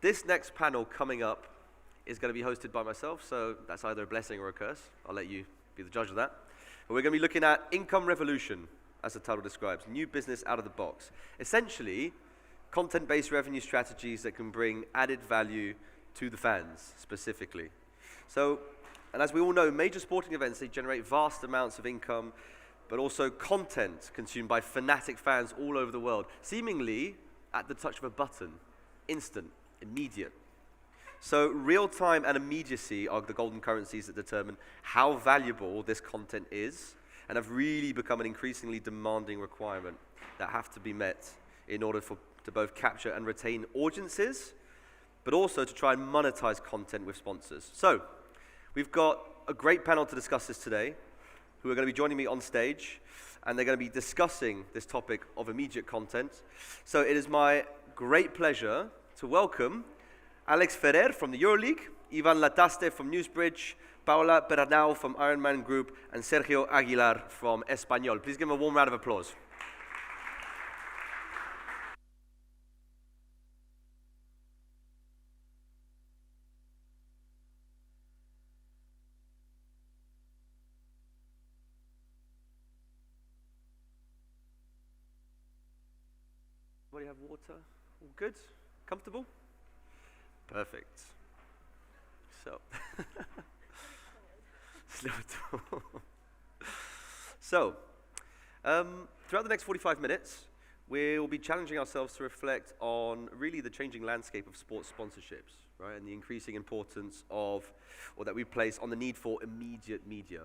This next panel coming up is going to be hosted by myself, so that's either a blessing or a curse. I'll let you be the judge of that. But we're going to be looking at income revolution, as the title describes, new business out of the box. Essentially, content-based revenue strategies that can bring added value to the fans, specifically. So, and as we all know, major sporting events, they generate vast amounts of income, but also content consumed by fanatic fans all over the world, seemingly at the touch of a button, instant, immediate. So real-time and immediacy are the golden currencies that determine how valuable this content is, and have really become an increasingly demanding requirement that have to be met in order to both capture and retain audiences, but also to try and monetize content with sponsors. So we've got a great panel to discuss this today, who are going to be joining me on stage, and they're going to be discussing this topic of immediate content. So it is my great pleasure to welcome Alex Ferrer from the EuroLeague, Ivan Lataste from Newsbridge, Paola Bernal from Ironman Group, and Sergio Aguilar from Espanyol. Please give them a warm round of applause. Everybody have water? All good? Comfortable? Perfect. So, throughout the next 45 minutes, we'll be challenging ourselves to reflect on really the changing landscape of sports sponsorships, right, and the increasing importance of, or that we place on the need for immediate media,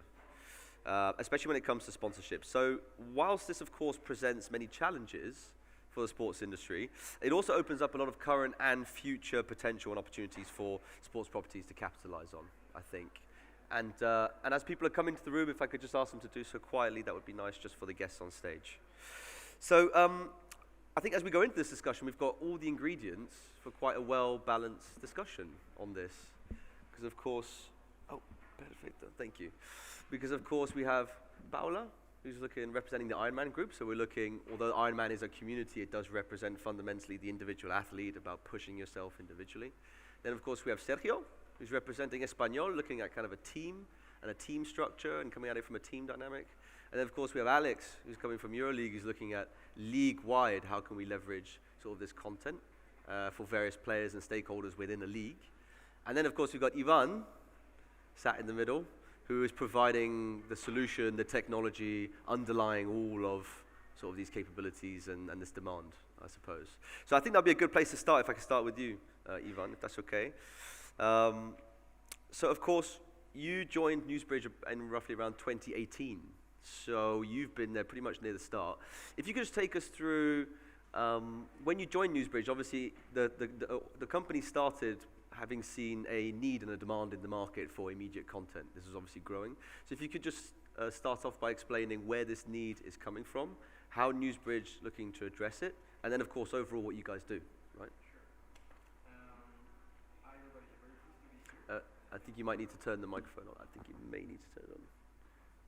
especially when it comes to sponsorships. So, whilst this, of course, presents many challenges for the sports industry, it also opens up a lot of current and future potential and opportunities for sports properties to capitalize on, I think. And as people are coming to the room, if I could just ask them to do so quietly, that would be nice just for the guests on stage. So I think as we go into this discussion, we've got all the ingredients for quite a well-balanced discussion on this. Because of course, perfect, thank you. Because of course we have Paola, who's representing the Ironman Group. So we're looking, although Ironman is a community, it does represent fundamentally the individual athlete, about pushing yourself individually. Then of course we have Sergio, who's representing Espanyol, looking at kind of a team and a team structure and coming at it from a team dynamic. And then of course we have Alex, who's coming from EuroLeague, who's looking at league-wide, how can we leverage sort of this content for various players and stakeholders within a league. And then of course we've got Ivan, sat in the middle, who is providing the solution, the technology, underlying all of sort of these capabilities and this demand, I suppose. So I think that'd be a good place to start, if I could start with you, Ivan, if that's okay. So of course, you joined Newsbridge in roughly around 2018. So you've been there pretty much near the start. If you could just take us through, when you joined Newsbridge, obviously the company started having seen a need and a demand in the market for immediate content. This is obviously growing. So if you could just start off by explaining where this need is coming from, how Newsbridge looking to address it, and then of course overall what you guys do, right? Sure. Hi everybody, very pleased to be here. I think you might need to turn the microphone on. I think you may need to turn it on.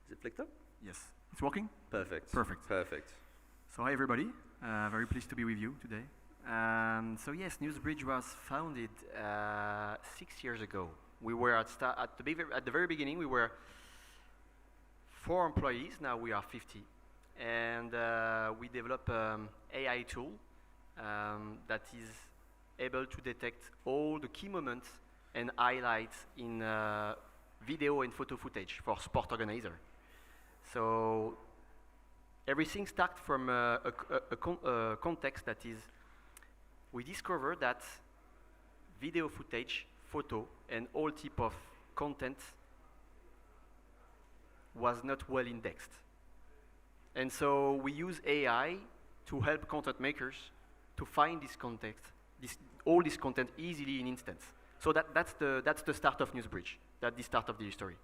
Is it flicked up? Yes, it's working? Perfect. Perfect. Perfect. So hi everybody, very pleased to be with you today. So yes, Newsbridge was founded 6 years ago. We were at the very beginning, we were 4 employees, now we are 50. And we developed an AI tool that is able to detect all the key moments and highlights in video and photo footage for sport organizer. So everything starts from a context that is, we discovered that video footage, photo, and all type of content was not well indexed. And so we use AI to help content makers to find this context, all this content easily in instance. So that's the start of Newsbridge. That's the start of the history.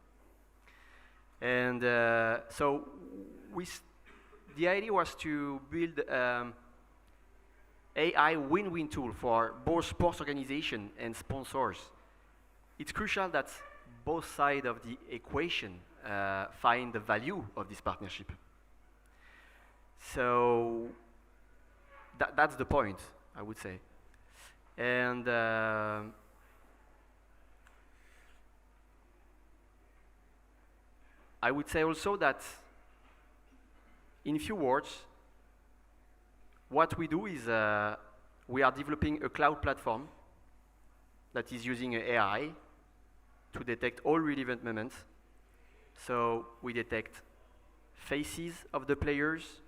And so the idea was to build AI win-win tool for both sports organization and sponsors. It's crucial that both sides of the equation find the value of this partnership. So that's the point, I would say. And I would say also that, in few words, what we do is we are developing a cloud platform that is using AI to detect all relevant moments. So we detect faces of the players,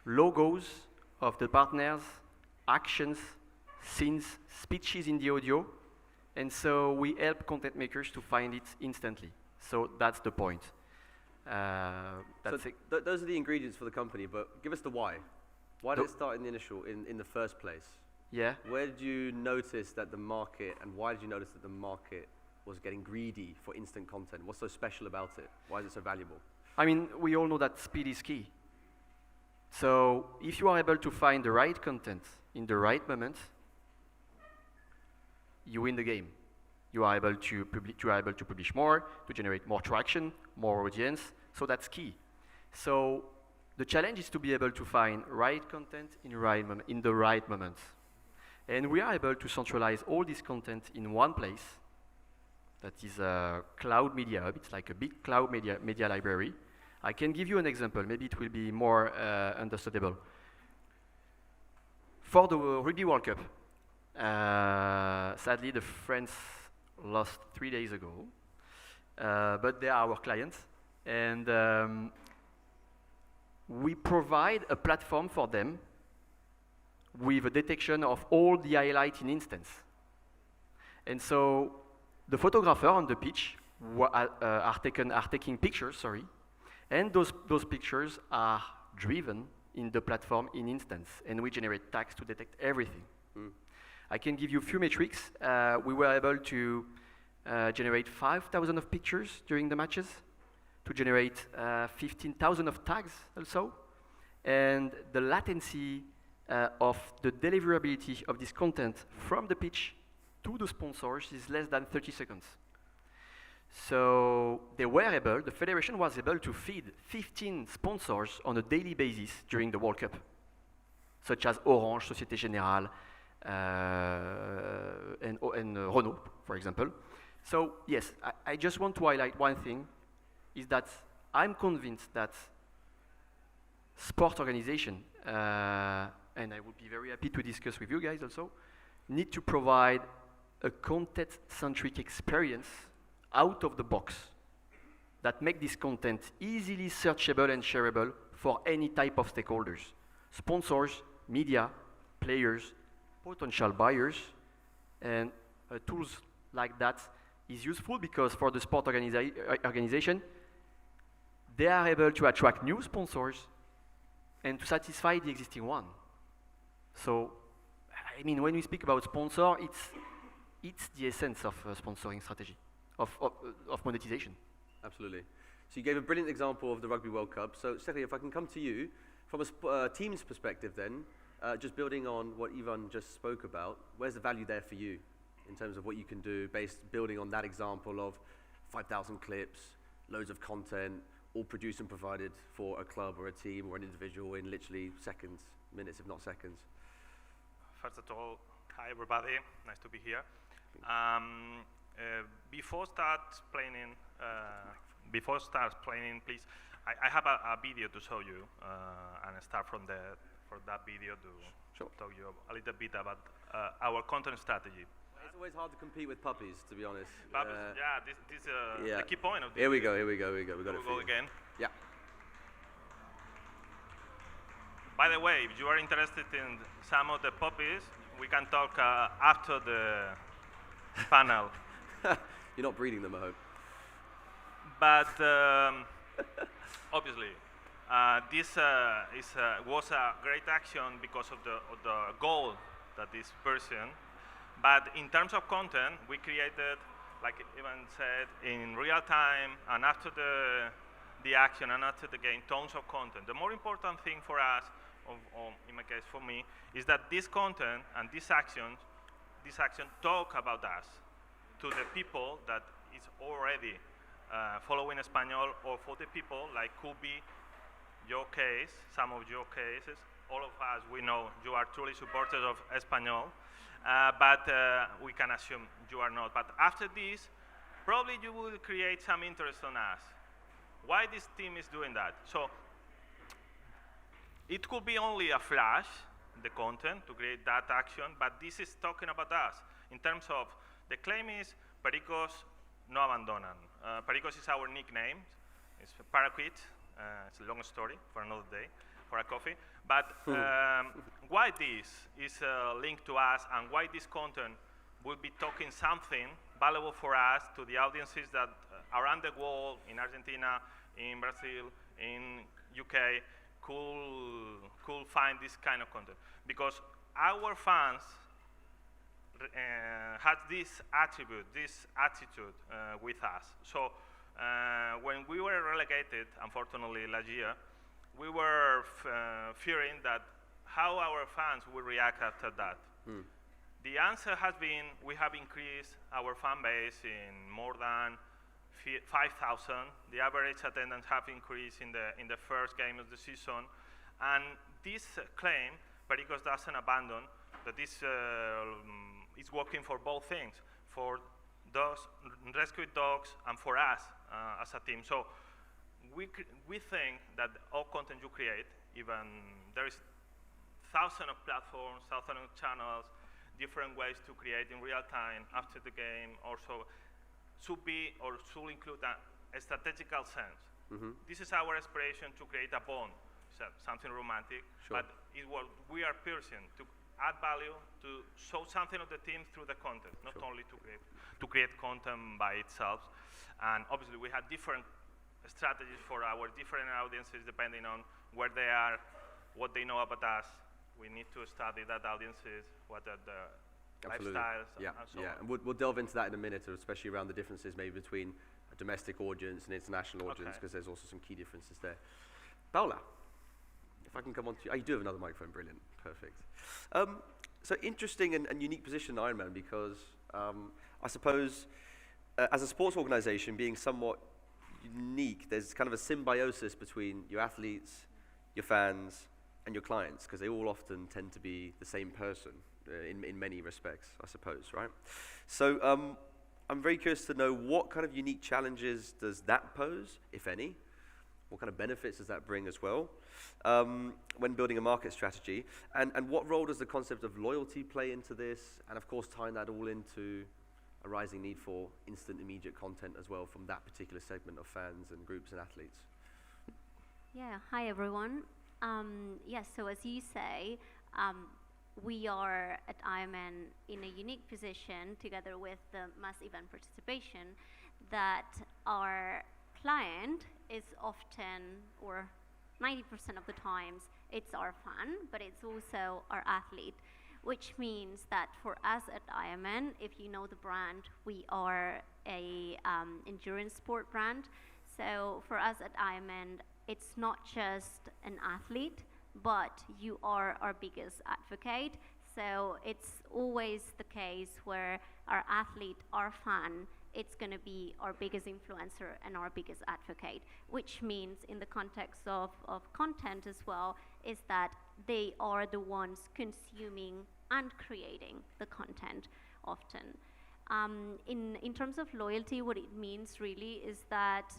logos of the partners, actions, scenes, speeches in the audio, and so we help content makers to find it instantly. So that's the point. Those are the ingredients for the company, but give us the why. Why did it start in the initial, in the first place? Yeah. Where did you notice that the market, and why did you notice that the market was getting greedy for instant content? What's so special about it? Why is it so valuable? I mean, we all know that speed is key. So if you are able to find the right content in the right moment, you win the game. You are able to publish more, to generate more traction, more audience. So that's key. So the challenge is to be able to find right content in the right moment. And we are able to centralize all this content in one place. That is a cloud media hub. It's like a big cloud media library. I can give you an example. Maybe it will be more understandable. For the Rugby World Cup, sadly, the France lost 3 days ago, but they are our clients, and we provide a platform for them with a detection of all the highlights in instance. And so the photographer on the pitch are taking pictures, and those pictures are driven in the platform in instance, and we generate tags to detect everything. I can give you a few metrics. We were able to generate 5,000 of pictures during the matches, to generate 15,000 of tags also, and the latency of the deliverability of this content from the pitch to the sponsors is less than 30 seconds. So the federation was able to feed 15 sponsors on a daily basis during the World Cup, such as Orange, Société Générale, and Renault, for example. So yes, I just want to highlight one thing, is that I'm convinced that sport organization, and I would be very happy to discuss with you guys also, need to provide a content-centric experience out of the box that make this content easily searchable and shareable for any type of stakeholders. Sponsors, media, players, potential buyers, and tools like that is useful because for the sport organization, they are able to attract new sponsors and to satisfy the existing one. So, I mean, when we speak about sponsor, it's the essence of sponsoring strategy, of monetization. Absolutely. So you gave a brilliant example of the Rugby World Cup. So Stephanie, if I can come to you, from a team's perspective then, just building on what Ivan just spoke about, where's the value there for you in terms of what you can do building on that example of 5,000 clips, loads of content, all produced and provided for a club or a team or an individual in literally seconds, minutes if not seconds? First of all, hi everybody, nice to be here. Before start planning, please, I have a video to show you, and I start from that video to tell you a little bit about our content strategy. It's always hard to compete with puppies, to be honest. Puppies, this is the key point of this. Here we go. We got it. We'll go again. Yeah. By the way, if you are interested in some of the puppies, we can talk after the panel. You're not breeding them, I hope. But obviously, this was a great action because of the goal that this person. But in terms of content, we created, like Ivan said, in real time and after the action and after the game, tons of content. The more important thing for us, in my case for me, is that this content and this action talk about us to the people that is already following Espanol, or for the people like could be your case, some of your cases, all of us, we know you are truly supporters of Espanyol, but we can assume you are not. But after this, probably you will create some interest on us. Why this team is doing that? So it could be only a flash, the content, to create that action, but this is talking about us. In terms of, the claim is, Pericos no abandonan. Pericos is our nickname. It's Paraquat. It's a long story for another day, for a coffee. But why this is linked to us, and why this content will be talking something valuable for us to the audiences that around the world, in Argentina, in Brazil, in UK, could find this kind of content. Because our fans has this attribute, this attitude with us. So when we were relegated, unfortunately last year, we were fearing that how our fans will react after that. The answer has been, we have increased our fan base in more than 5,000. The average attendance have increased in the first game of the season. And this claim, Pericos doesn't abandon, that this is working for both things, for those rescued dogs and for us as a team. So we think that all content you create, even there is thousands of platforms, thousands of channels, different ways to create in real time after the game, also should be or should include a strategical sense. This is our aspiration, to create a bond, something romantic, but it's what we are piercing, to add value, to show something of the team through the content, not only to create content by itself. And obviously we have different strategies for our different audiences depending on where they are, what they know about us. We need to study that audiences, what are the lifestyles, and so on. And we'll delve into that in a minute, especially around the differences maybe between a domestic audience and international audience, because there's also some key differences there. Paula, if I can come on to you. Oh, you do have another microphone, brilliant, perfect. So interesting and unique position, Ironman, because I suppose as a sports organization, being somewhat unique, there's kind of a symbiosis between your athletes, your fans, and your clients, because they all often tend to be the same person in many respects, I suppose, right? So I'm very curious to know, what kind of unique challenges does that pose, if any? What kind of benefits does that bring as well when building a market strategy? And what role does the concept of loyalty play into this? And of course, tying that all into a rising need for instant, immediate content as well from that particular segment of fans and groups and athletes. Yeah, hi everyone. Yes, so as you say, we are at Ironman in a unique position together with the mass event participation that our client is often, or 90% of the times, it's our fan, but it's also our athlete, which means that for us at Ironman, if you know the brand, we are a endurance sport brand. So for us at Ironman, it's not just an athlete, but you are our biggest advocate. So it's always the case where our athlete, our fan, it's going to be our biggest influencer and our biggest advocate, which means in the context of content as well, is that they are the ones consuming and creating the content often. In terms of loyalty, what it means really is that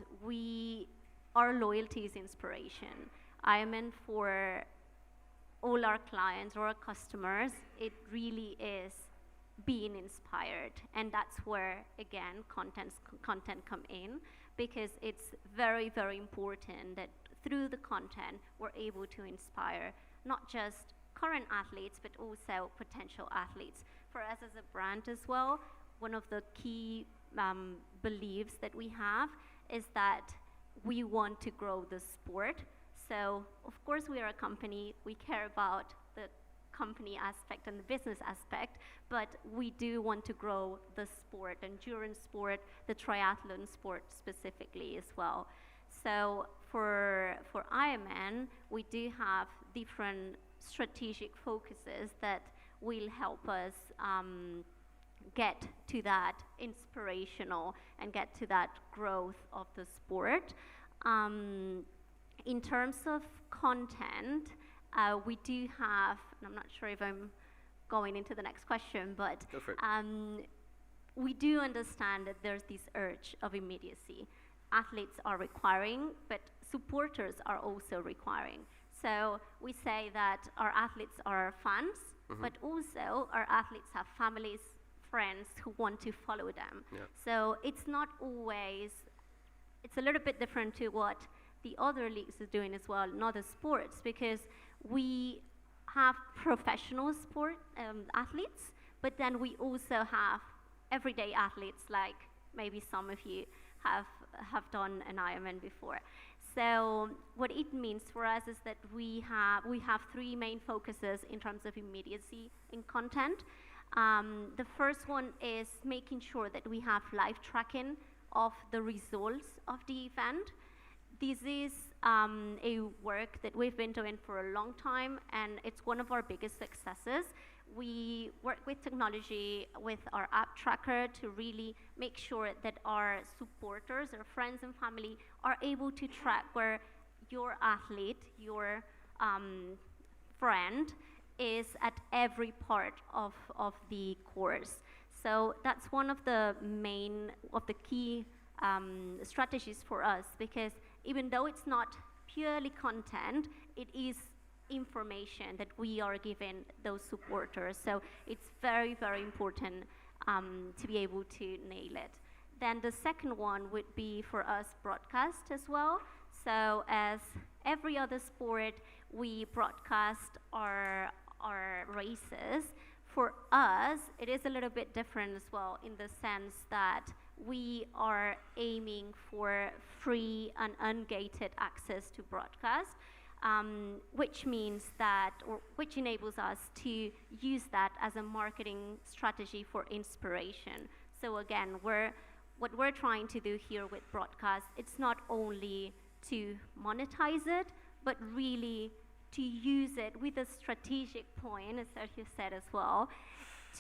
our loyalty is inspiration. Ironman, for all our clients or our customers, it really is being inspired, and that's where again content come in, because it's very, very important that through the content we're able to inspire not just current athletes but also potential athletes. For us as a brand as well, one of the key beliefs that we have is that we want to grow the sport. So of course we are a company, we care about the company aspect and the business aspect, but we do want to grow the sport, endurance sport, the triathlon sport specifically as well. So for Ironman, we do have different strategic focuses that will help us get to that inspirational and get to that growth of the sport. In terms of content, we do have, and I'm not sure if I'm going into the next question, but Go for it. we do understand that there's this urge of immediacy. Athletes are requiring, but supporters are also requiring. So we say that our athletes are fans, but also our athletes have families, friends who want to follow them. Yeah. So it's not always, it's a little bit different to what the other leagues are doing as well in other sports, because we have professional sport athletes, but then we also have everyday athletes, like maybe some of you have done an Ironman before. So what it means for us is that we have three main focuses in terms of immediacy in content. The first one is making sure that we have live tracking of the results of the event. This is a work that we've been doing for a long time, and it's one of our biggest successes. We work with technology, with our app tracker, to really make sure that our supporters, our friends and family, are able to track where your athlete, your friend, is at every part of the course. So that's one of the key strategies for us, because even though it's not purely content, it is information that we are giving those supporters. So it's very, very important to be able to nail it. Then the second one would be for us broadcast as well. So as every other sport, we broadcast our races. For us, it is a little bit different as well, in the sense that we are aiming for free and ungated access to broadcast, which means that, or which enables us to use that as a marketing strategy for inspiration. So again, what we're trying to do here with broadcast, it's not only to monetize it, but really to use it with a strategic point, as Sergio said as well,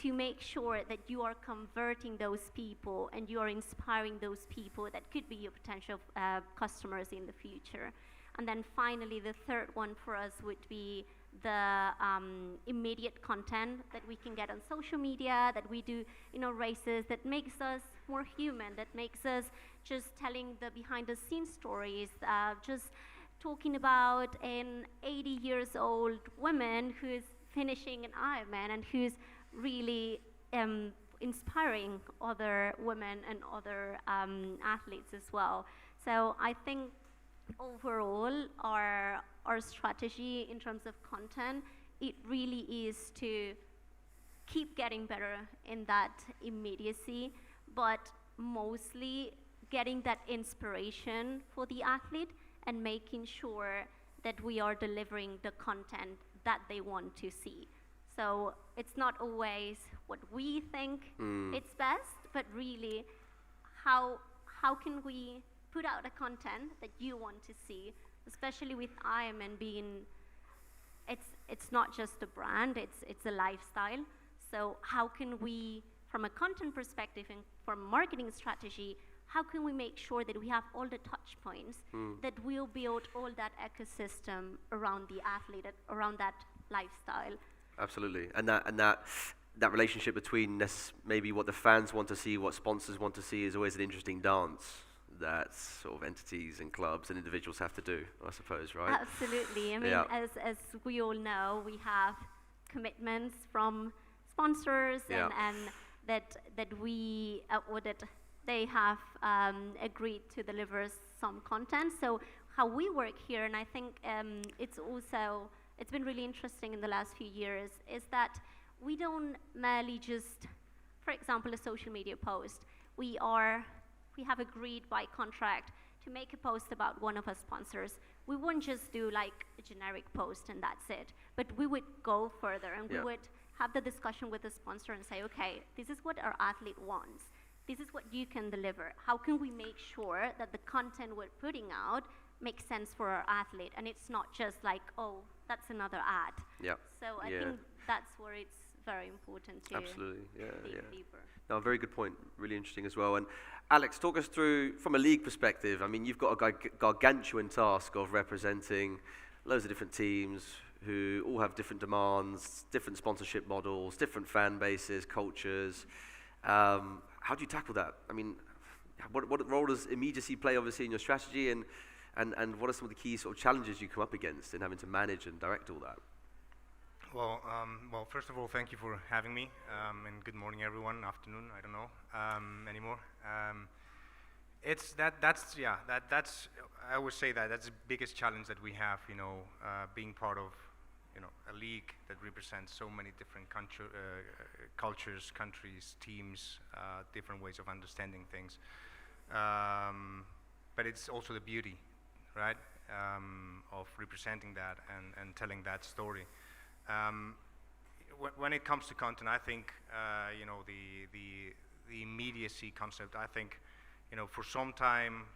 to make sure that you are converting those people and you are inspiring those people that could be your potential customers in the future. And then finally, the third one for us would be the immediate content that we can get on social media, that we do, races, that makes us more human, that makes us just telling the behind-the-scenes stories, just talking about an 80 years old woman who's finishing an Ironman and who's really inspiring other women and other athletes as well. So I think overall, our strategy in terms of content, it really is to keep getting better in that immediacy, but mostly getting that inspiration for the athlete and making sure that we are delivering the content that they want to see. So it's not always what we think it's best, but really how can we put out the content that you want to see, especially with Ironman being, it's not just a brand, it's a lifestyle. So how can we, from a content perspective and from a marketing strategy, how can we make sure that we have all the touch points that will build all that ecosystem around the athlete, around that lifestyle? Absolutely, and that relationship between maybe what the fans want to see, what sponsors want to see, is always an interesting dance that sort of entities and clubs and individuals have to do, I suppose, right? Absolutely. I mean, as we all know, we have commitments from sponsors and that we or that they have agreed to deliver some content. So how we work here, and I think it's been really interesting in the last few years, is that we don't merely just, for example, a social media post. We have agreed by contract to make a post about one of our sponsors. We wouldn't just do like a generic post and that's it, but we would go further and we would have the discussion with the sponsor and say, okay, this is what our athlete wants. This is what you can deliver. How can we make sure that the content we're putting out makes sense for our athlete, and it's not just like, oh, that's another ad. Yeah. So I think that's where it's very important to dig deeper. No, very good point. Really interesting as well. And Alex, talk us through, from a league perspective, I mean, you've got a gargantuan task of representing loads of different teams, who all have different demands, different sponsorship models, different fan bases, cultures. How do you tackle that? I mean, what role does immediacy play, obviously, in your strategy, and what are some of the key sort of challenges you come up against in having to manage and direct all that? Well, first of all, thank you for having me, and good morning, everyone. Afternoon, I don't know anymore. I would say that's the biggest challenge that we have. Being part of, a league that represents so many different cultures, countries, teams, different ways of understanding things. But it's also the beauty, right, of representing that and telling that story. When it comes to content, I think the immediacy concept. I think for some time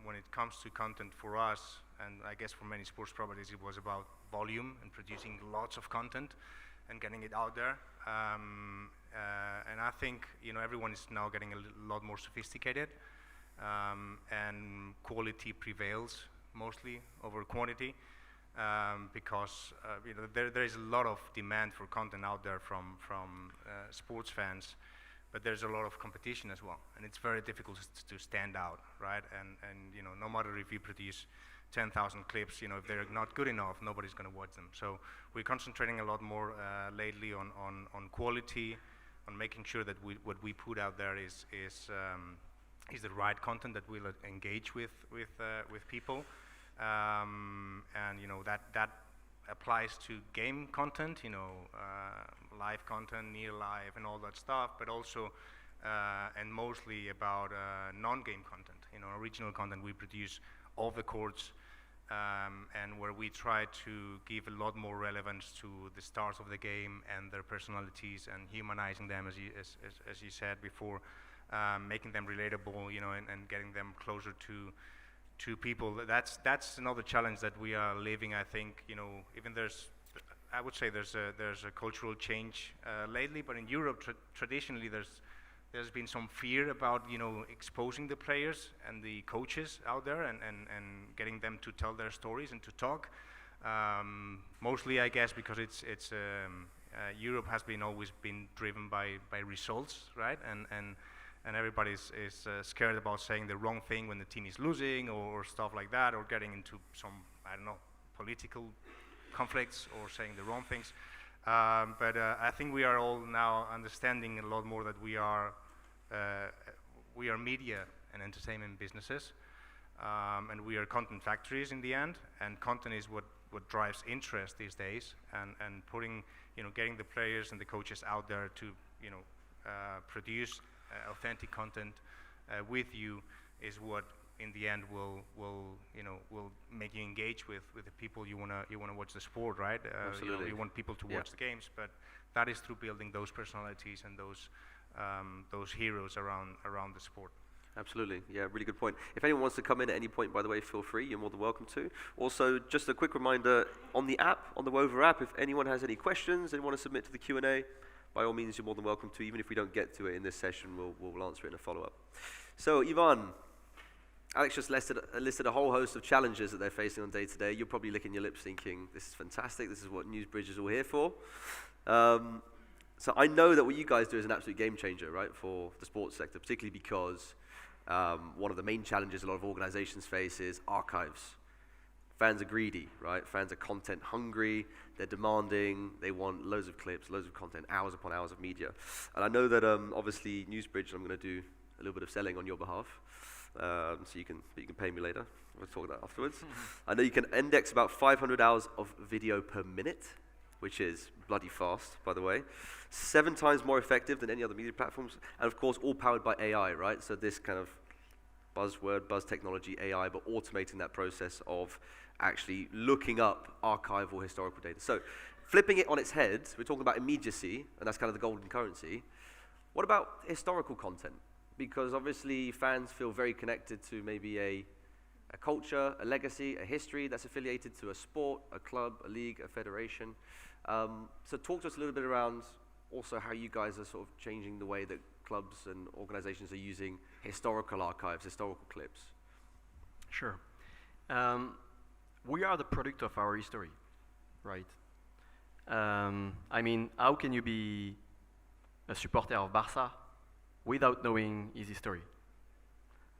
when it comes to content for us, and I guess for many sports properties, it was about volume and producing lots of content and getting it out there. And I think everyone is now getting a lot more sophisticated, and quality prevails mostly over quantity. Because there is a lot of demand for content out there from sports fans, but there's a lot of competition as well, and it's very difficult to stand out, right? And no matter if you produce 10,000 clips, if they're not good enough, nobody's going to watch them. So we're concentrating a lot more lately on quality, on making sure that what we put out there is the right content that will engage with people. And that applies to game content, live content, near live, and all that stuff, but also and mostly about non-game content, original content we produce off the courts, and where we try to give a lot more relevance to the stars of the game and their personalities and humanizing them, as you said before, making them relatable, and getting them closer to people. That's another challenge that we are living. I think even I would say there's a cultural change lately, but in Europe traditionally there's been some fear about exposing the players and the coaches out there and getting them to tell their stories and to talk. Mostly, I guess, because it's Europe has always been driven by results, right? And everybody is scared about saying the wrong thing when the team is losing or stuff like that, or getting into some, I don't know, political conflicts or saying the wrong things. But I think we are all now understanding a lot more that we are media and entertainment businesses, and we are content factories in the end, and content is what drives interest these days, and putting, getting the players and the coaches out there to, produce authentic content with you is what in the end will make you engage with the people you wanna watch the sport, right? Absolutely. You want people to watch the games, but that is through building those personalities and those heroes around the sport. Absolutely, yeah, really good point. If anyone wants to come in at any point, by the way, feel free, you're more than welcome to. Also, just a quick reminder, on the app, on the Wover app, if anyone has any questions they want to submit to the Q&A, by all means, you're more than welcome to. Even if we don't get to it in this session, we'll answer it in a follow-up. So, Ivan, Alex just listed a whole host of challenges that they're facing on day-to-day. You're probably licking your lips thinking, this is fantastic, this is what Newsbridge is all here for. So I know that what you guys do is an absolute game changer, right, for the sports sector, particularly because one of the main challenges a lot of organizations face is archives. Fans are greedy, right? Fans are content hungry, they're demanding, they want loads of clips, loads of content, hours upon hours of media. And I know that obviously Newsbridge, I'm going to do a little bit of selling on your behalf, so you can pay me later. We'll talk about that afterwards. I know you can index about 500 hours of video per minute, which is bloody fast, by the way. 7 times more effective than any other media platforms, and of course all powered by AI, right? So this kind of buzz technology, AI, but automating that process of actually looking up archival historical data. So flipping it on its head, we're talking about immediacy, and that's kind of the golden currency. What about historical content? Because obviously fans feel very connected to maybe a culture, a legacy, a history that's affiliated to a sport, a club, a league, a federation. So talk to us a little bit around also how you guys are sort of changing the way that clubs and organizations are using historical archives, historical clips. Sure. We are the product of our history. right? I mean, how can you be a supporter of Barca without knowing his history?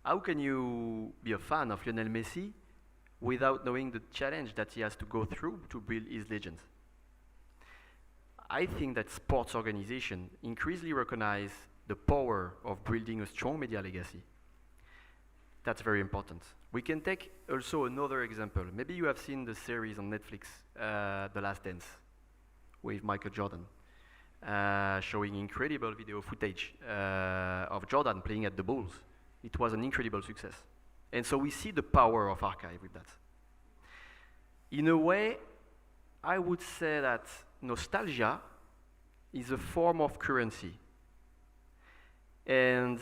How can you be a fan of Lionel Messi without knowing the challenge that he has to go through to build his legend? I think that sports organizations increasingly recognize the power of building a strong media legacy. That's very important. We can take also another example. Maybe you have seen the series on Netflix, The Last Dance, with Michael Jordan, showing incredible video footage of Jordan playing at the Bulls. It was an incredible success. And so we see the power of archive with that. In a way, I would say that nostalgia is a form of currency. And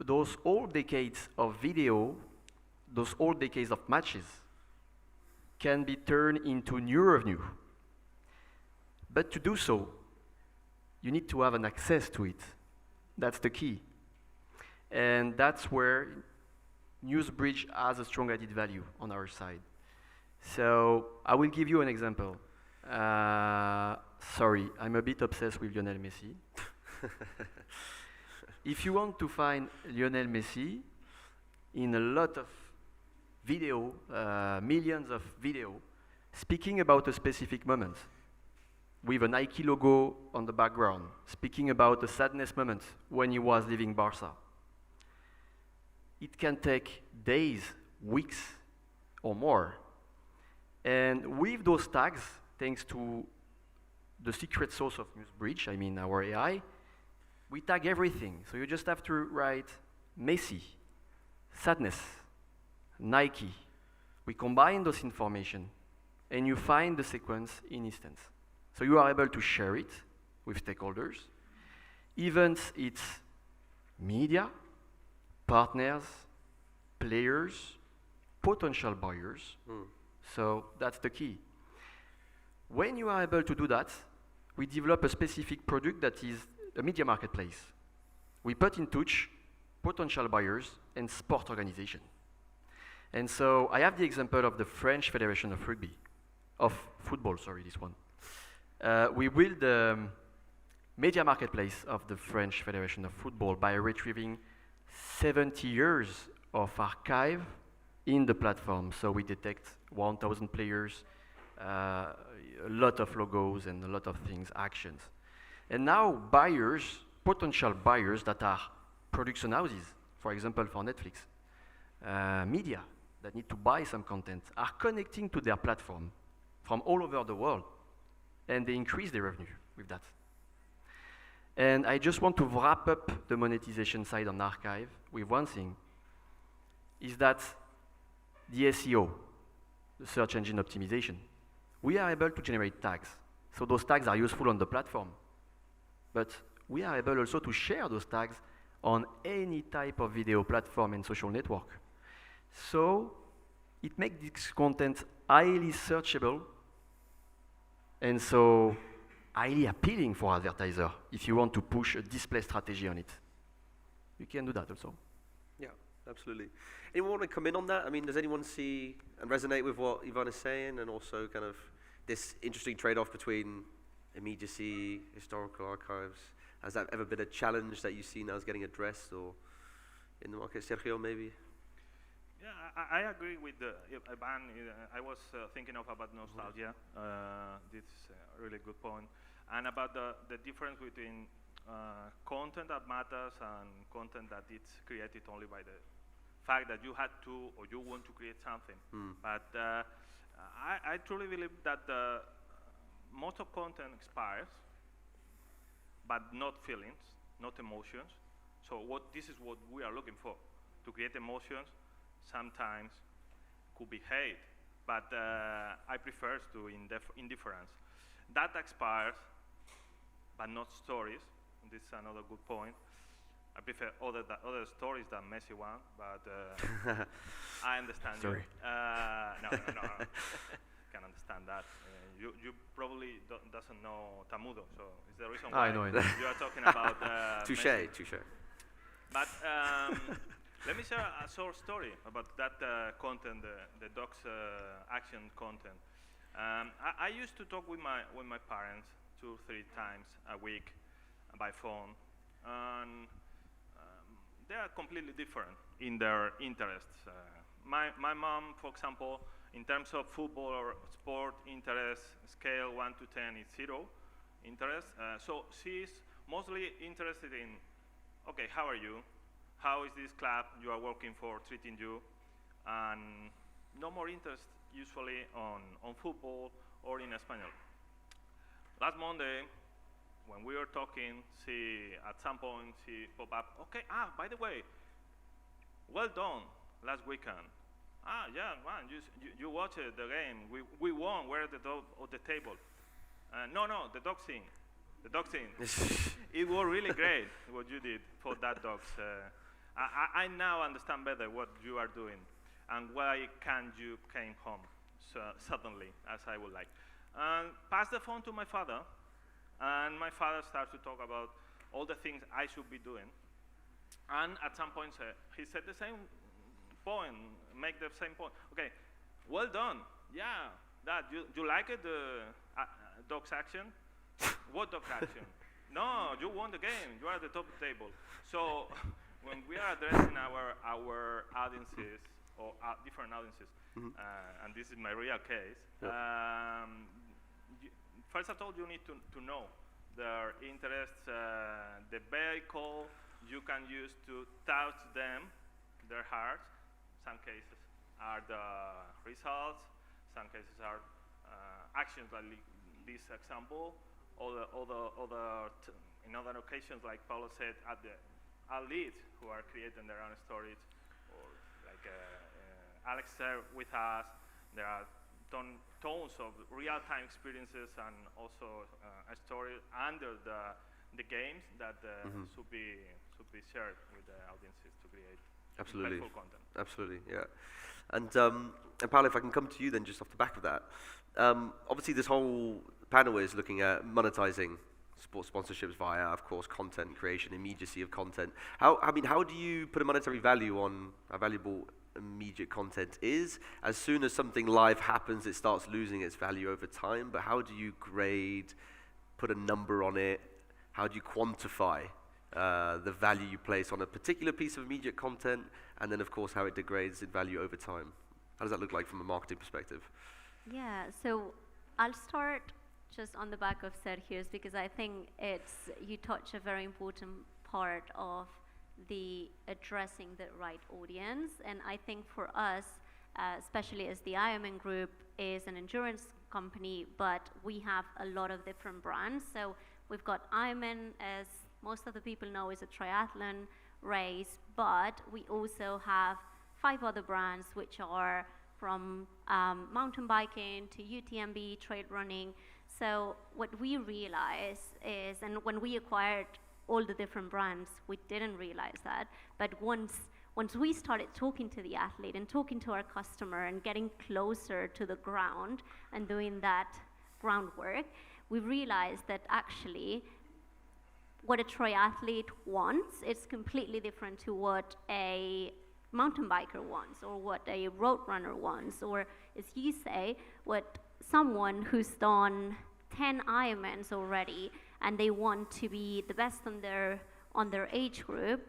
those old decades of video, those old decades of matches, can be turned into new revenue. But to do so, you need to have an access to it. That's the key. And that's where Newsbridge has a strong added value on our side. So I will give you an example. Sorry, I'm a bit obsessed with Lionel Messi. If you want to find Lionel Messi in a lot of video, millions of video, speaking about a specific moment, with a Nike logo on the background, speaking about a sadness moment when he was leaving Barca, it can take days, weeks, or more. And with those tags, thanks to the secret sauce of Newsbridge, I mean our AI, we tag everything. So you just have to write Messi, sadness, Nike. We combine those information, and you find the sequence in instance. So you are able to share it with stakeholders. Events, it's media, partners, players, potential buyers. So that's the key. When you are able to do that, we develop a specific product that is a media marketplace. We put in touch potential buyers and sport organization. And so I have the example of the French Federation of Football, this one. We built the media marketplace of the French Federation of Football by retrieving 70 years of archive in the platform. So we detect 1,000 players, a lot of logos and a lot of things, actions. And now buyers, potential buyers that are production houses, for example for Netflix, media that need to buy some content, are connecting to their platform from all over the world, and they increase their revenue with that. And I just want to wrap up the monetization side on archive with one thing, is that the SEO, the search engine optimization, we are able to generate tags. So those tags are useful on the platform, but we are able also to share those tags on any type of video platform and social network. So it makes this content highly searchable, and so highly appealing for advertisers if you want to push a display strategy on it. You can do that also. Yeah, absolutely. Anyone want to come in on that? I mean, does anyone see and resonate with what Ivan is saying, and also kind of this interesting trade-off between immediacy, historical archives? Has that ever been a challenge that you see now is getting addressed or in the market? Sergio, maybe? Yeah, I agree with Ivan. I was thinking about nostalgia. This is a really good point. And about the difference between content that matters and content that it's created only by the fact that you had to or you want to create something. But I truly believe that most of content expires, but not feelings, not emotions. So this is what we are looking for, to create emotions. Sometimes could be hate, but I prefer to indifference. That expires, but not stories. And this is another good point. I prefer other stories than messy one, but I understand. Sorry. No. Can understand that. You probably doesn't know Tamudo, so it's the reason why I know. you are talking about. Touché. But let me share a short story about that content, the docs action content. I used to talk with my parents 2-3 times a week by phone, and they are completely different in their interests. My mom, for example, in terms of football or sport interest, scale 1 to 10 is 0 interest. So she's mostly interested in, okay, how are you? How is this club you are working for treating you? And no more interest usually on football or in Espanol. Last Monday, when we were talking, at some point she popped up, okay, by the way, well done last weekend. Yeah, man, you watched the game. We won, we're at the top of the table. No, the dog scene. The dog scene. It was really great what you did for that dogs. I now understand better what you are doing and why can't you came home so suddenly, as I would like. Pass the phone to my father, and my father starts to talk about all the things I should be doing. And at some point, he said the same point, make the same point. Okay, well done. Yeah, Dad, you like it, the dog's action? What dog's action? No, you won the game. You are at the top of the table. So when we are addressing our audiences, or different audiences, and this is my real case, first of all, you need to know their interests, the vehicle you can use to touch them, their hearts. Some cases are the results, some cases are actions like this example, in other occasions, like Paulo said, athletes who are creating their own stories, or like Alex shared with us, there are tons of real-time experiences and also a story under the games that should be shared with the audiences to create impactful content. Absolutely, yeah. And Paolo, if I can come to you then just off the back of that, obviously this whole panel is looking at monetizing sports sponsorships via, of course, content creation, immediacy of content. How do you put a monetary value on how valuable immediate content is? As soon as something live happens, it starts losing its value over time, but how do you grade, put a number on it? How do you quantify the value you place on a particular piece of immediate content, and then, of course, how it degrades in value over time? How does that look like from a marketing perspective? Yeah, so I'll start just on the back of Sergio's, because I think you touch a very important part of the addressing the right audience. And I think for us, especially as the Ironman Group is an endurance company, but we have a lot of different brands. So we've got Ironman, as most of the people know, is a triathlon race, but we also have 5 other brands, which are from mountain biking to UTMB, trail running. So what we realize is, and when we acquired all the different brands, we didn't realize that, but once we started talking to the athlete and talking to our customer and getting closer to the ground and doing that groundwork, we realized that actually what a triathlete wants is completely different to what a mountain biker wants, or what a road runner wants, or, as you say, what someone who's done 10 Ironmans already and they want to be the best on their age group.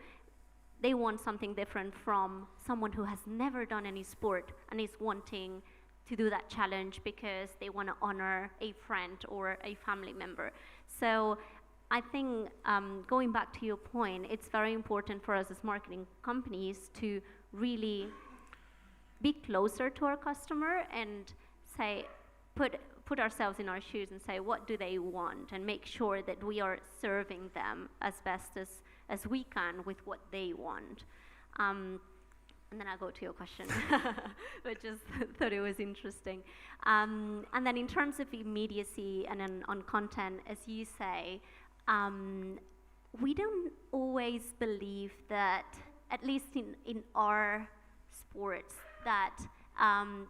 They want something different from someone who has never done any sport and is wanting to do that challenge because they want to honor a friend or a family member. So I think, going back to your point, it's very important for us as marketing companies to really be closer to our customer and say, put ourselves in our shoes and say, what do they want, and make sure that we are serving them as best as we can with what they want. And then I'll go to your question, but just thought it was interesting. And then in terms of immediacy and on content, as you say, we don't always believe that, at least in our sports, that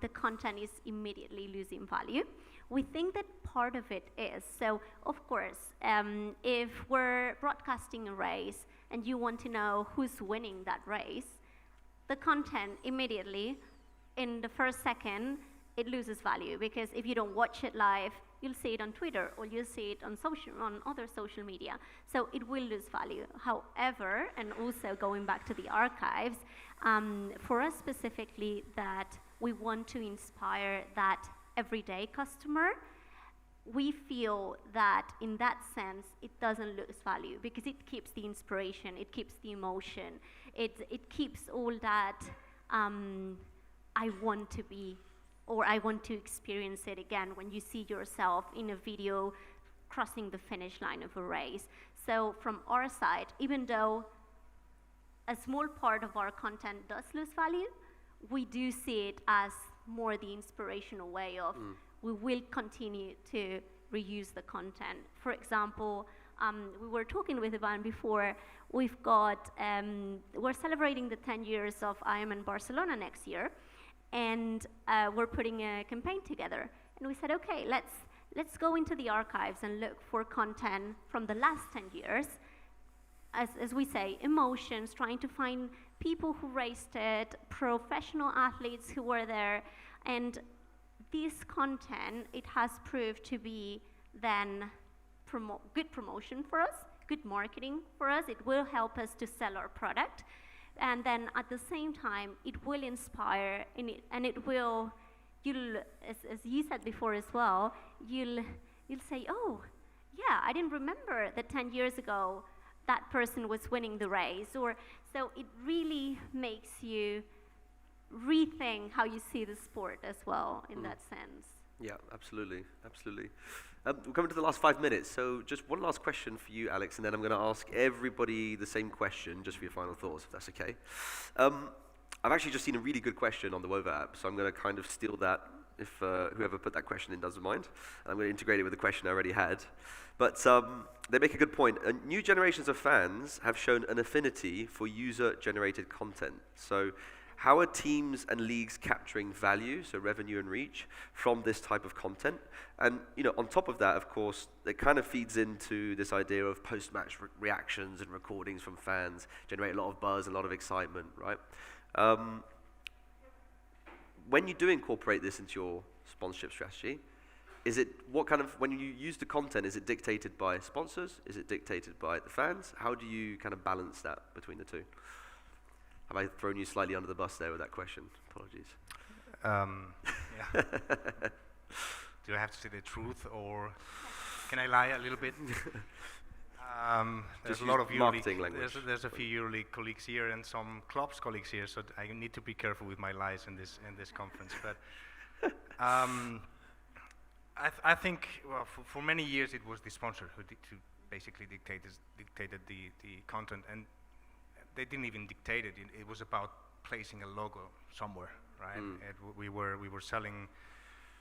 the content is immediately losing value. We think that part of it is. So, of course, if we're broadcasting a race and you want to know who's winning that race, the content immediately, in the first second, it loses value, because if you don't watch it live, you'll see it on Twitter or you'll see it on other social media. So it will lose value. However, and also going back to the archives, for us specifically, that we want to inspire that everyday customer, we feel that in that sense, it doesn't lose value, because it keeps the inspiration, it keeps the emotion, it keeps all that I want to be, or I want to experience it again when you see yourself in a video crossing the finish line of a race. So from our side, even though a small part of our content does lose value, we do see it as more the inspirational way of we will continue to reuse the content. For example, we were talking with Ivan before, we've got, we're celebrating the 10 years of Ironman Barcelona next year, and we're putting a campaign together. And we said, okay, let's go into the archives and look for content from the last 10 years. As we say, emotions, trying to find people who raced it, professional athletes who were there, and this content, it has proved to be then good promotion for us, good marketing for us. It will help us to sell our product, and then at the same time, it will inspire, and it will, as you said before as well, you'll say, oh, yeah, I didn't remember that 10 years ago that person was winning the race, or so it really makes you rethink how you see the sport as well in that sense. Yeah, absolutely, absolutely. We're coming to the last 5 minutes, so just one last question for you, Alex, and then I'm going to ask everybody the same question, just for your final thoughts, if that's okay. I've actually just seen a really good question on the Wova app, so I'm going to kind of steal that if whoever put that question in doesn't mind. And I'm going to integrate it with the question I already had. But they make a good point. New generations of fans have shown an affinity for user-generated content. So how are teams and leagues capturing value, so revenue and reach, from this type of content? And on top of that, of course, it kind of feeds into this idea of post-match reactions and recordings from fans, generate a lot of buzz, a lot of excitement, right? When you do incorporate this into your sponsorship strategy, is it when you use the content, is it dictated by sponsors? Is it dictated by the fans? How do you kind of balance that between the two? Have I thrown you slightly under the bus there with that question? Apologies. Yeah. Do I have to say the truth, or can I lie a little bit? There's a lot of EuroLeague. There's a few EuroLeague colleagues here and some clubs colleagues here, so I need to be careful with my lies in this conference. But I think, well, for many years it was the sponsor who basically dictated the content, and they didn't even dictate it. It was about placing a logo somewhere, right? We were selling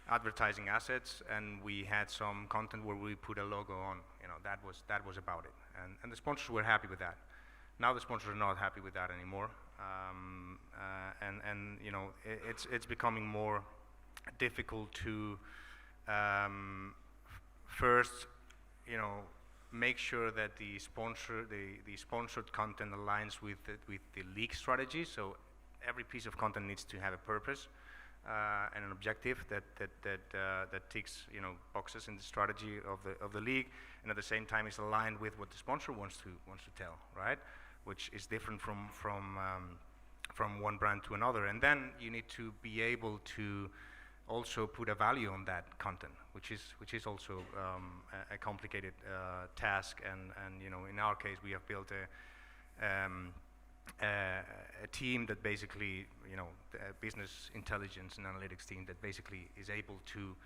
advertising assets, and we had some content where we put a logo on. That was about it, and the sponsors were happy with that. Now the sponsors are not happy with that anymore, and it's becoming more difficult to first, make sure that the sponsored content aligns with the league strategy. So every piece of content needs to have a purpose and an objective that ticks boxes in the strategy of the league, and at the same time is aligned with what the sponsor wants to tell, right? Which is different from one brand to another. And then you need to be able to also put a value on that content, which is also a complicated task. And in our case, we have built a team that basically, a business intelligence and analytics team that basically is able to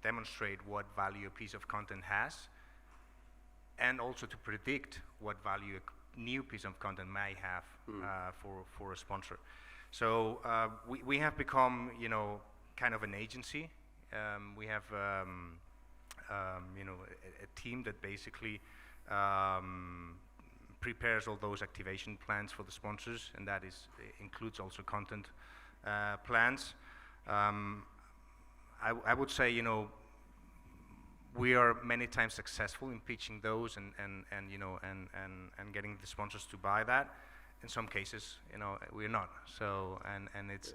demonstrate what value a piece of content has, and also to predict what value a new piece of content may have for a sponsor. So we have become, kind of an agency. We have, a team that basically prepares all those activation plans for the sponsors, and that includes also content plans. I would say, we are many times successful in pitching those and getting the sponsors to buy that. in some cases, we're not. So, and it's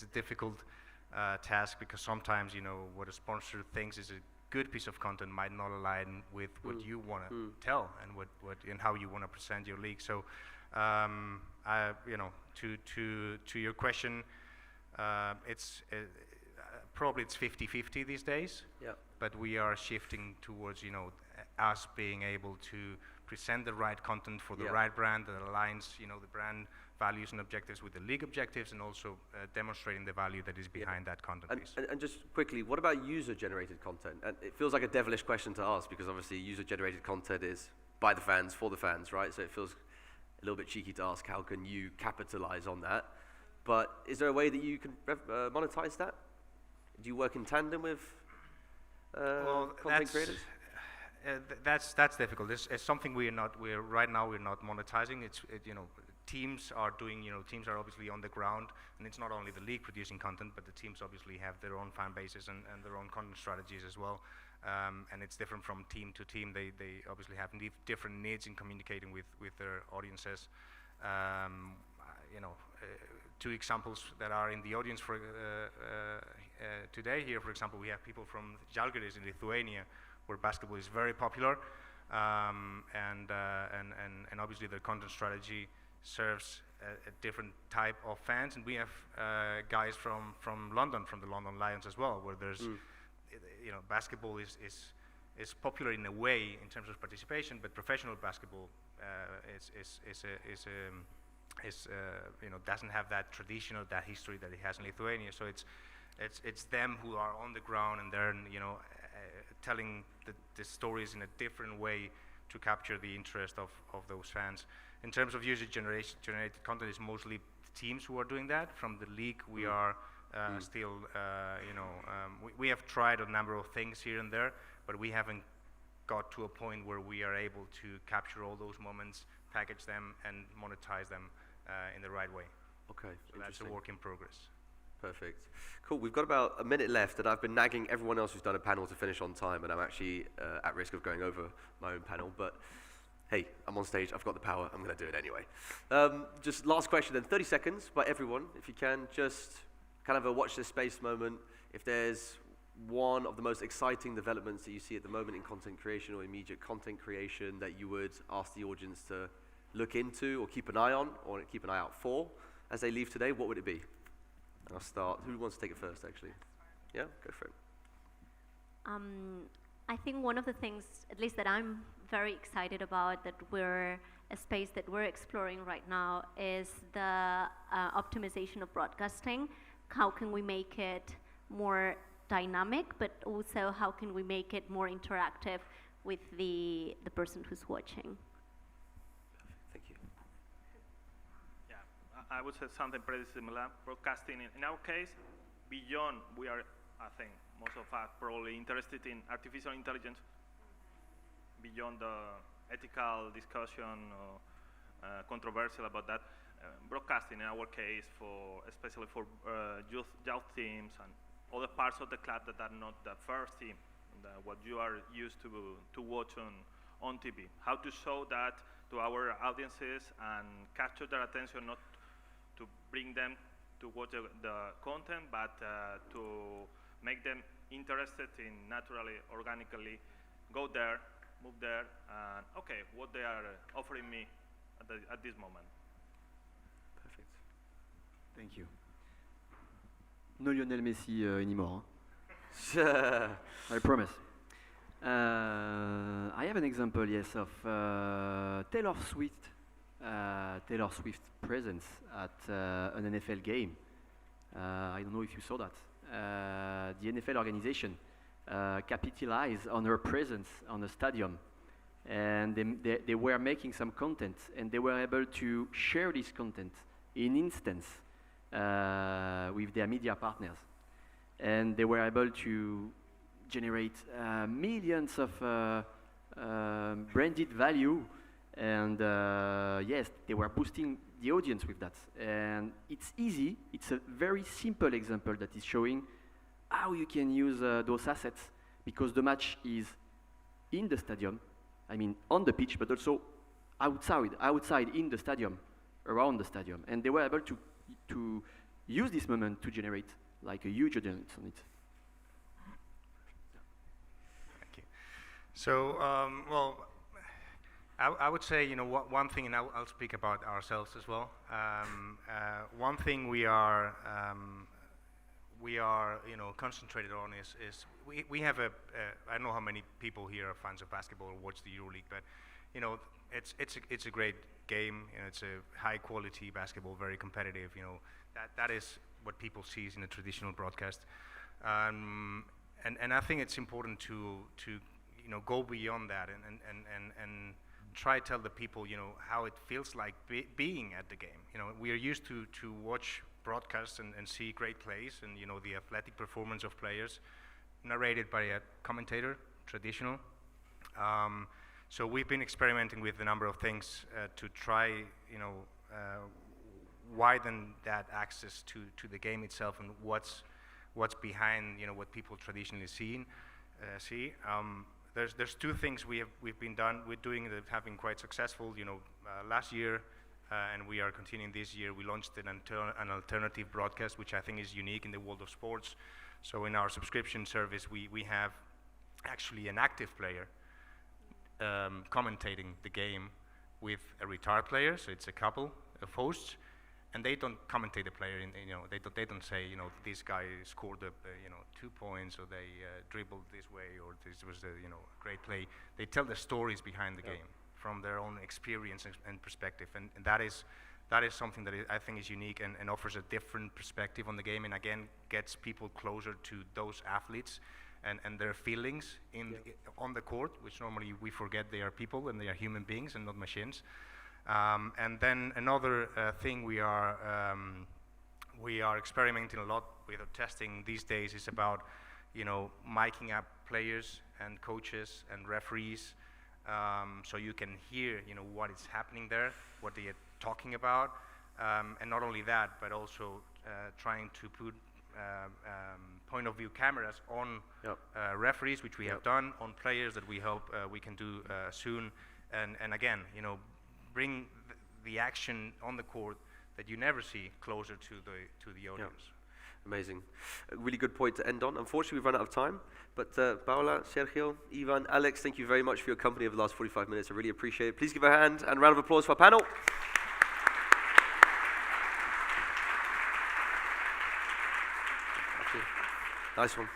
a difficult task, because sometimes, what a sponsor thinks is a good piece of content might not align with what you want to tell, and what and how you want to present your league. So, to your question, it's probably it's 50-50 these days. Yeah. But we are shifting towards, us being able to present the right content for the right brand that aligns, the brand values and objectives with the league objectives, and also demonstrating the value that is behind that content piece. And just quickly, what about user-generated content? And it feels like a devilish question to ask, because obviously user-generated content is by the fans, for the fans, right? So it feels a little bit cheeky to ask, how can you capitalize on that? But is there a way that you can monetize that? Do you work in tandem with content creators? That's difficult. It's something right now we're not monetizing. Teams are doing, teams are obviously on the ground, and it's not only the league producing content, but the teams obviously have their own fan bases and their own content strategies as well. And it's different from team to team. They obviously have different needs in communicating with their audiences. Two examples that are in the audience for today here, for example, we have people from Žalgiris in Lithuania, where basketball is very popular, and obviously their content strategy serves a different type of fans. And we have guys from London, from the London Lions as well, where there's basketball is popular in a way in terms of participation, but professional basketball doesn't have that tradition or that history that it has in Lithuania. So it's them who are on the ground, and they're telling the stories in a different way to capture the interest of those fans. In terms of user-generated content, it's mostly teams who are doing that. From the league, we are still, we have tried a number of things here and there, but we haven't got to a point where we are able to capture all those moments, package them, and monetize them in the right way. Okay, so that's a work in progress. Perfect. Cool, we've got about a minute left, and I've been nagging everyone else who's done a panel to finish on time, and I'm actually at risk of going over my own panel, but hey, I'm on stage, I've got the power, I'm going to do it anyway. Just last question then, 30 seconds by everyone, if you can, just kind of a watch this space moment. If there's one of the most exciting developments that you see at the moment in content creation or immediate content creation that you would ask the audience to look into or keep an eye on or keep an eye out for as they leave today, what would it be? And I'll start. Who wants to take it first, actually? Yeah, go for it. I think one of the things, at least that I'm very excited about, that we're a space that we're exploring right now, is the optimization of broadcasting. How can we make it more dynamic, but also how can we make it more interactive with the person who's watching? Thank you. Yeah, I would say something pretty similar. Broadcasting, in our case, beyond, we are, I think, most of us probably interested in artificial intelligence, beyond the ethical discussion or controversial about that. Broadcasting, in our case, especially for youth teams and other parts of the club that are not the first team, what you are used to watch on TV. How to show that to our audiences and capture their attention, not to bring them to watch the content, but to make them interested in naturally, organically go there, move there, and okay, what they are offering me at this moment. Perfect. Thank you. No Lionel Messi anymore. I promise. I have an example, yes, of Taylor Swift presence at an NFL game. I don't know if you saw that. The NFL organization capitalized on her presence on the stadium, and they were making some content, and they were able to share this content in instance with their media partners, and they were able to generate millions of branded value, and yes, they were boosting the audience with that. And it's easy, it's a very simple example that is showing how you can use those assets, because the match is in the stadium, I mean on the pitch, but also outside in the stadium, around the stadium, and they were able to use this moment to generate like a huge audience on it. Thank you. So, well, I would say, one thing, and I'll speak about ourselves as well. One thing we are concentrated on is we have I don't know how many people here are fans of basketball or watch the EuroLeague, but it's a great game. It's a high quality basketball, very competitive. That is what people see in a traditional broadcast, and I think it's important to go beyond that and try to tell the people how it feels like being at the game. We are used to watch broadcasts and see great plays and the athletic performance of players narrated by a commentator, traditional. So we've been experimenting with a number of things to try widen that access to the game itself and what's behind what people traditionally see. There's two things we're doing that have been quite successful. Last year, and we are continuing this year. We launched an alternative broadcast, which I think is unique in the world of sports. So in our subscription service, we have actually an active player commentating the game with a retired player. So it's a couple of hosts, and they don't commentate the player. They don't say this guy scored 2 points, or they dribbled this way, or this was a great play. They tell the stories behind the game from their own experience and perspective, and that is something that I think is unique and offers a different perspective on the game, and again gets people closer to those athletes and their feelings on the court, which normally we forget they are people and they are human beings and not machines. And then another thing we are experimenting a lot with, or testing these days, is about miking up players and coaches and referees, so you can hear what is happening there, what they are talking about, and not only that, but also trying to put point of view cameras on referees, which we have done, on players that we hope we can do soon, and again bring the action on the court that you never see closer to the audience. Amazing. A really good point to end on. Unfortunately, we've run out of time, but Paola, Sergio, Ivan, Alex, thank you very much for your company over the last 45 minutes. I really appreciate it. Please give a hand and a round of applause for our panel. Nice one.